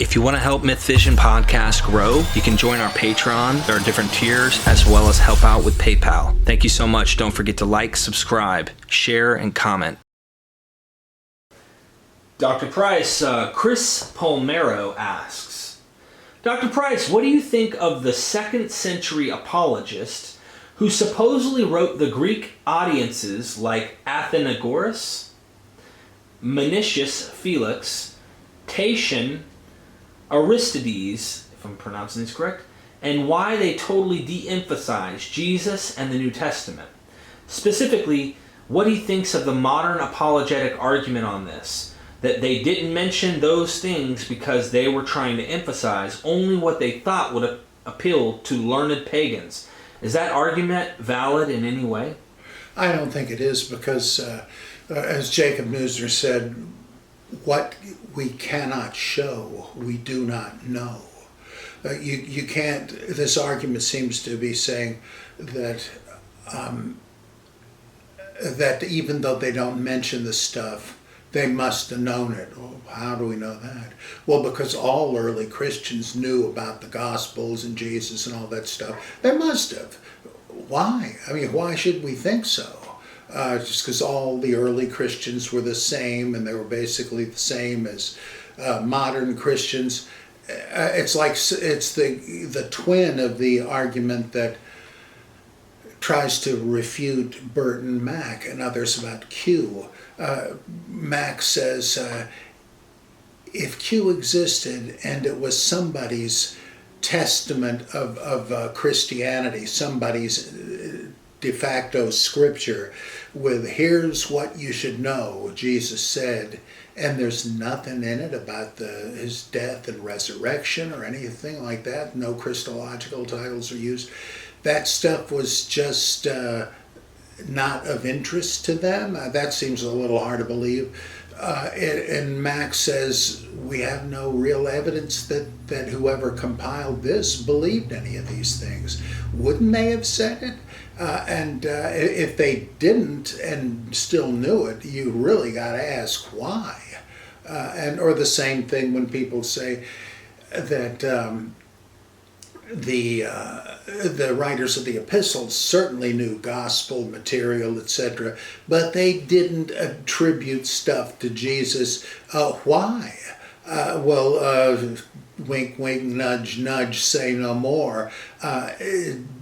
If you want to help Myth Vision Podcast grow, you can join our Patreon. There are different tiers, as well as help out with PayPal. Thank you so much. Don't forget to like, subscribe, share, and comment. Dr. Price, Chris Palmero asks, Dr. Price, what do you think of the 2nd century apologist who supposedly wrote the Greek audiences like Athenagoras, Manicius Felix, Tatian, Aristides, if I'm pronouncing this correct, and why they totally de-emphasize Jesus and the New Testament? Specifically, what he thinks of the modern apologetic argument on this, that they didn't mention those things because they were trying to emphasize only what they thought would appeal to learned pagans. Is that argument valid in any way? I don't think it is, because as Jacob Neusner said, what we cannot show, we do not know. You can't, this argument seems to be saying that that even though they don't mention the stuff, they must have known it. Well, how do we know that? Well, because all early Christians knew about the Gospels and Jesus and all that stuff. They must have. Why? I mean, why should we think so? Just because all the early Christians were the same, and they were basically the same as modern Christians. It's like it's the twin of the argument that tries to refute Burton Mack and others about Q. Mack says if Q existed and it was somebody's testament of Christianity, somebody's de facto scripture with here's what you should know, Jesus said, and there's nothing in it about his death and resurrection or anything like that, no Christological titles are used, that stuff was just not of interest to them. That seems a little hard to believe. And Max says we have no real evidence that whoever compiled this believed any of these things. Wouldn't they have said it? And if they didn't and still knew it, you really got to ask why. Or the same thing when people say that the writers of the epistles certainly knew gospel material, etc., but they didn't attribute stuff to Jesus. Why? Wink, wink, nudge, nudge, say no more.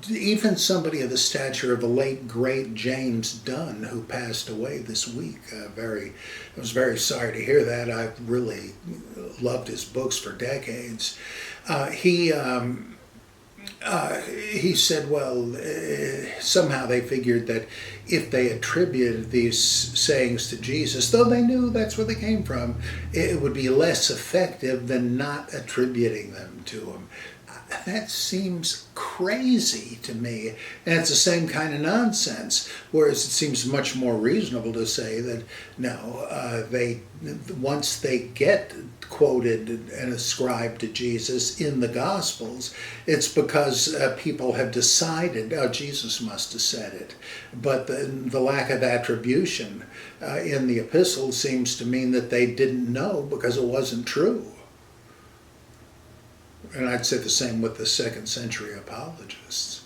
Even somebody of the stature of the late, great James Dunn, who passed away this week, I was very sorry to hear that. I really loved his books for decades. He said, well, somehow they figured that if they attributed these sayings to Jesus, though they knew that's where they came from, it would be less effective than not attributing them to him. That seems crazy to me. And it's the same kind of nonsense, whereas it seems much more reasonable to say that, no, once they get quoted and ascribed to Jesus in the Gospels, it's because people have decided, oh, Jesus must have said it. But the lack of attribution in the epistles seems to mean that they didn't know because it wasn't true. And I'd say the same with the 2nd century apologists.